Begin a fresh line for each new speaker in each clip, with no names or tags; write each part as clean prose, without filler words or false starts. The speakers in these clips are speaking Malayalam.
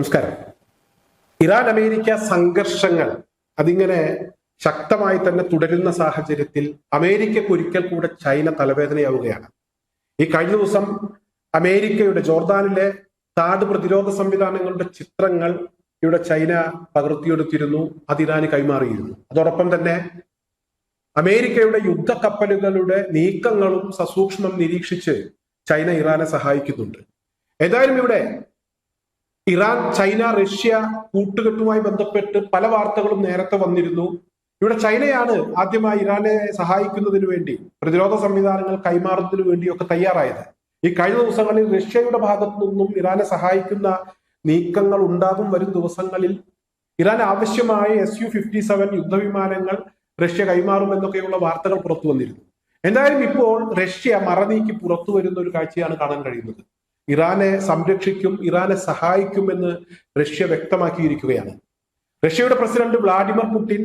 നമസ്കാരം. ഇറാൻ അമേരിക്ക സംഘർഷങ്ങൾ അതിങ്ങനെ ശക്തമായി തന്നെ തുടരുന്ന സാഹചര്യത്തിൽ അമേരിക്കക്ക് ഒരിക്കൽ കൂടെ ചൈന തലവേദനയാവുകയാണ്. ഈ കഴിഞ്ഞ ദിവസം അമേരിക്കയുടെ ജോർദാനിലെ താഡ് പ്രതിരോധ സംവിധാനങ്ങളുടെ ചിത്രങ്ങൾ ഇവിടെ ചൈന പകർത്തിയെടുത്തിരുന്നു. അത് ഇറാന് കൈമാറിയിരുന്നു. അതോടൊപ്പം തന്നെ അമേരിക്കയുടെ യുദ്ധക്കപ്പലുകളുടെ നീക്കങ്ങളും സസൂക്ഷ്മം നിരീക്ഷിച്ച് ചൈന ഇറാനെ സഹായിക്കുന്നുണ്ട്. ഏതായാലും ഇവിടെ ഇറാൻ, ചൈന, റഷ്യ കൂട്ടുകെട്ടുമായി ബന്ധപ്പെട്ട് പല വാർത്തകളും നേരത്തെ വന്നിരുന്നു. ഇവിടെ ചൈനയാണ് ആദ്യമായി ഇറാനെ സഹായിക്കുന്നതിന് വേണ്ടി പ്രതിരോധ സംവിധാനങ്ങൾ കൈമാറുന്നതിന് വേണ്ടിയൊക്കെ തയ്യാറായത്. ഈ കഴിഞ്ഞ ദിവസങ്ങളിൽ റഷ്യയുടെ ഭാഗത്തു നിന്നും ഇറാനെ സഹായിക്കുന്ന നീക്കങ്ങൾ ഉണ്ടാകും. വരും ദിവസങ്ങളിൽ ഇറാൻ ആവശ്യമായ Su-57 യുദ്ധവിമാനങ്ങൾ റഷ്യ കൈമാറുമെന്നൊക്കെയുള്ള വാർത്തകൾ പുറത്തു വന്നിരുന്നു. എന്തായാലും ഇപ്പോൾ റഷ്യ മറനീക്കി പുറത്തു വരുന്ന ഒരു കാഴ്ചയാണ് കാണാൻ കഴിയുന്നത്. ഇറാനെ സംരക്ഷിക്കും, ഇറാനെ സഹായിക്കുമെന്ന് റഷ്യ വ്യക്തമാക്കിയിരിക്കുകയാണ്. റഷ്യയുടെ president Vladimir Putin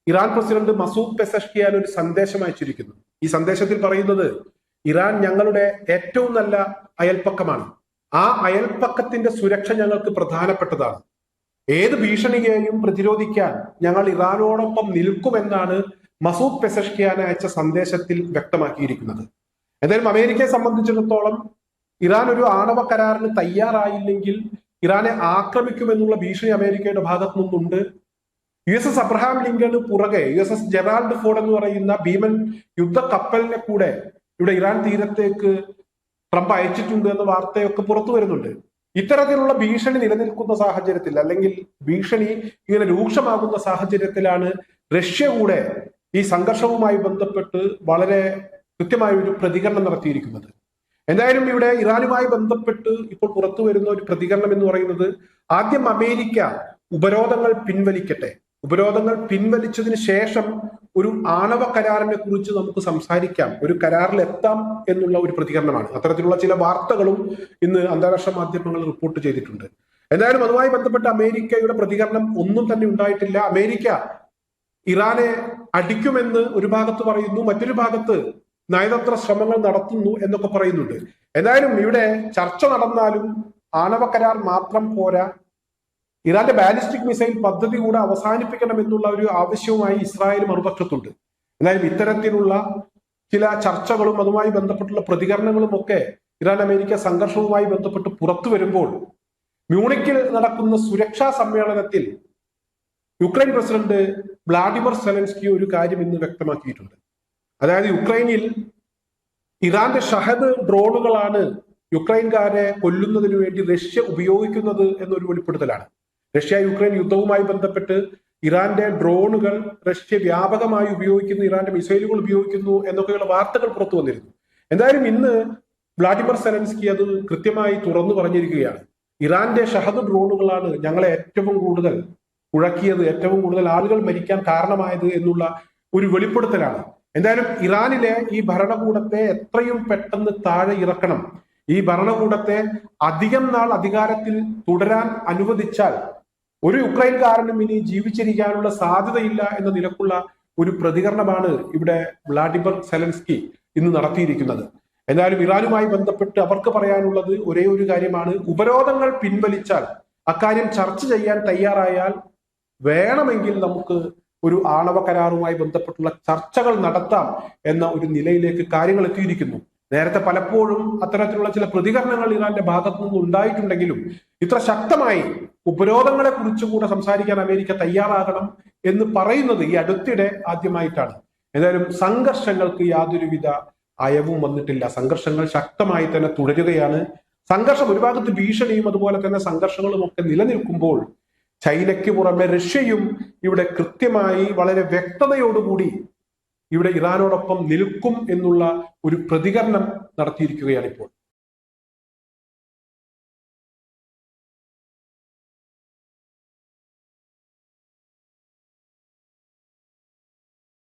Iran president Masoud Pezeshkian ഒരു സന്ദേശം അയച്ചിരിക്കുന്നു. ഈ സന്ദേശത്തിൽ പറയുന്നത്, ഇറാൻ ഞങ്ങളുടെ ഏറ്റവും നല്ല അയൽപ്പക്കമാണ്. ആ അയൽപ്പക്കത്തിന്റെ സുരക്ഷ ഞങ്ങൾക്ക് പ്രധാനപ്പെട്ടതാണ്. ഏത് ഭീഷണിയെയും പ്രതിരോധിക്കാൻ ഞങ്ങൾ ഇറാനോടൊപ്പം നിൽക്കുമെന്നാണ് മസൂദ് പെസഷ്കിയാൻ അയച്ച സന്ദേശത്തിൽ വ്യക്തമാക്കിയിരിക്കുന്നത്. എന്തായാലും അമേരിക്കയെ സംബന്ധിച്ചിടത്തോളം ഇറാൻ ഒരു ആണവ കരാറിന് തയ്യാറായില്ലെങ്കിൽ ഇറാനെ ആക്രമിക്കുമെന്നുള്ള ഭീഷണി അമേരിക്കയുടെ ഭാഗത്തു നിന്നുണ്ട്. USS അബ്രഹാം ലിങ്കണ് പുറകെ USS ജെറാൾഡ് ഫോർഡ് എന്ന് പറയുന്ന ഭീമൻ യുദ്ധ കപ്പലിനെ കൂടെ ഇവിടെ ഇറാൻ തീരത്തേക്ക് ട്രംപ് അയച്ചിട്ടുണ്ട് എന്ന വാർത്തയൊക്കെ പുറത്തു വരുന്നുണ്ട്. ഇത്തരത്തിലുള്ള ഭീഷണി നിലനിൽക്കുന്ന സാഹചര്യത്തിൽ, അല്ലെങ്കിൽ ഭീഷണി ഇങ്ങനെ രൂക്ഷമാകുന്ന സാഹചര്യത്തിലാണ് റഷ്യ കൂടെ ഈ സംഘർഷവുമായി ബന്ധപ്പെട്ട് വളരെ കൃത്യമായ ഒരു പ്രതികരണം നടത്തിയിരിക്കുന്നത്. എന്തായാലും ഇവിടെ ഇറാനുമായി ബന്ധപ്പെട്ട് ഇപ്പോൾ പുറത്തു വരുന്ന ഒരു പ്രതികരണം എന്ന് പറയുന്നത്, ആദ്യം അമേരിക്ക ഉപരോധങ്ങൾ പിൻവലിക്കട്ടെ, ഉപരോധങ്ങൾ പിൻവലിച്ചതിന് ശേഷം ഒരു ആണവ കരാറിനെ കുറിച്ച് നമുക്ക് സംസാരിക്കാം, ഒരു കരാറിൽ എത്താം എന്നുള്ള ഒരു പ്രതികരണമാണ്. അത്തരത്തിലുള്ള ചില വാർത്തകളും ഇന്ന് അന്താരാഷ്ട്ര മാധ്യമങ്ങൾ റിപ്പോർട്ട് ചെയ്തിട്ടുണ്ട്. എന്തായാലും അതുമായി ബന്ധപ്പെട്ട് അമേരിക്കയുടെ പ്രതികരണം ഒന്നും തന്നെ ഉണ്ടായിട്ടില്ല. അമേരിക്ക ഇറാനെ അടിക്കുമെന്ന് ഒരു ഭാഗത്ത് പറയുന്നു, മറ്റൊരു ഭാഗത്ത് നയതന്ത്ര ശ്രമങ്ങൾ നടത്തുന്നു എന്നൊക്കെ പറയുന്നുണ്ട്. എന്തായാലും ഇവിടെ ചർച്ച നടന്നാലും ആണവ കരാർ മാത്രം പോരാ, ഇറാന്റെ ബാലിസ്റ്റിക് മിസൈൽ പദ്ധതി കൂടെ അവസാനിപ്പിക്കണം എന്നുള്ള ഒരു ആവശ്യവുമായി ഇസ്രായേൽ മറുപക്ഷത്തുണ്ട്. എന്തായാലും ഇത്തരത്തിലുള്ള ചില ചർച്ചകളും അതുമായി ബന്ധപ്പെട്ടുള്ള പ്രതികരണങ്ങളും ഒക്കെ ഇറാൻ അമേരിക്ക സംഘർഷവുമായി ബന്ധപ്പെട്ട് പുറത്തു വരുമ്പോൾ, മ്യൂണിക്കിൽ നടക്കുന്ന സുരക്ഷാ സമ്മേളനത്തിൽ യുക്രൈൻ പ്രസിഡന്റ് വ്ളാഡിമിർ സെലൻസ്കി ഒരു കാര്യം ഇന്ന് വ്യക്തമാക്കിയിട്ടുണ്ട്. അതായത് യുക്രൈനിൽ ഇറാന്റെ ഷഹദ് ഡ്രോണുകളാണ് യുക്രൈൻകാരെ കൊല്ലുന്നതിന് വേണ്ടി റഷ്യ ഉപയോഗിക്കുന്നത് എന്നൊരു വെളിപ്പെടുത്തലാണ്. റഷ്യ യുക്രൈൻ യുദ്ധവുമായി ബന്ധപ്പെട്ട് ഇറാന്റെ ഡ്രോണുകൾ റഷ്യ വ്യാപകമായി ഉപയോഗിക്കുന്നു, ഇറാന്റെ മിസൈലുകൾ ഉപയോഗിക്കുന്നു എന്നൊക്കെയുള്ള വാർത്തകൾ പുറത്തു വന്നിരുന്നു. എന്തായാലും ഇന്ന് വ്ളാഡിമിർ സെലൻസ്കി അത് കൃത്യമായി തുറന്നു പറഞ്ഞിരിക്കുകയാണ്. ഇറാന്റെ ഷഹദ് ഡ്രോണുകളാണ് ഞങ്ങളെ ഏറ്റവും കൂടുതൽ കുഴക്കിയത്, ഏറ്റവും കൂടുതൽ ആളുകൾ മരിക്കാൻ കാരണമായത് എന്നുള്ള ഒരു വെളിപ്പെടുത്തലാണ്. എന്തായാലും ഇറാനിലെ ഈ ഭരണകൂടത്തെ എത്രയും പെട്ടെന്ന് താഴെ ഇറക്കണം. ഈ ഭരണകൂടത്തെ അധികം നാൾ അധികാരത്തിൽ തുടരാൻ അനുവദിച്ചാൽ ഒരു യുക്രൈൻകാരനും ഇനി ജീവിച്ചിരിക്കാനുള്ള സാധ്യതയില്ല എന്ന നിലക്കുള്ള ഒരു പ്രതികരണമാണ് ഇവിടെ വ്ളാഡിമിർ സെലൻസ്കി ഇന്ന് നടത്തിയിരിക്കുന്നത്. എന്തായാലും ഇറാനുമായി ബന്ധപ്പെട്ട് അവർക്ക് പറയാനുള്ളത് ഒരേ ഒരു കാര്യമാണ്, ഉപരോധങ്ങൾ പിൻവലിച്ചാൽ, അക്കാര്യം ചർച്ച ചെയ്യാൻ തയ്യാറായാൽ വേണമെങ്കിൽ നമുക്ക് ഒരു ആണവ കരാറുമായി ബന്ധപ്പെട്ടുള്ള ചർച്ചകൾ നടത്താം എന്ന ഒരു നിലയിലേക്ക് കാര്യങ്ങൾ എത്തിയിരിക്കുന്നു. നേരത്തെ പലപ്പോഴും അത്തരത്തിലുള്ള ചില പ്രതികരണങ്ങൾ ഇറാന്റെ ഭാഗത്തു നിന്ന് ഉണ്ടായിട്ടുണ്ടെങ്കിലും ഇത്ര ശക്തമായി ഉപരോധങ്ങളെ കുറിച്ചുകൂടെ സംസാരിക്കാൻ അമേരിക്ക തയ്യാറാകണം എന്ന് പറയുന്നത് ഈ അടുത്തിടെ ആദ്യമായിട്ടാണ്. ഏതായാലും സംഘർഷങ്ങൾക്ക് യാതൊരുവിധ അയവും വന്നിട്ടില്ല. സംഘർഷങ്ങൾ ശക്തമായി തന്നെ തുടരുകയാണ്. സംഘർഷം ഒരു ഭാഗത്ത് ഭീഷണിയും അതുപോലെ തന്നെ സംഘർഷങ്ങളും ഒക്കെ നിലനിൽക്കുമ്പോൾ ചൈനയ്ക്ക് പുറമെ റഷ്യയും ഇവിടെ കൃത്യമായി വളരെ വ്യക്തതയോടുകൂടി ഇവിടെ ഇറാനോടൊപ്പം നിൽക്കും എന്നുള്ള ഒരു പ്രതികരണം നടത്തിയിരിക്കുകയാണ് ഇപ്പോൾ.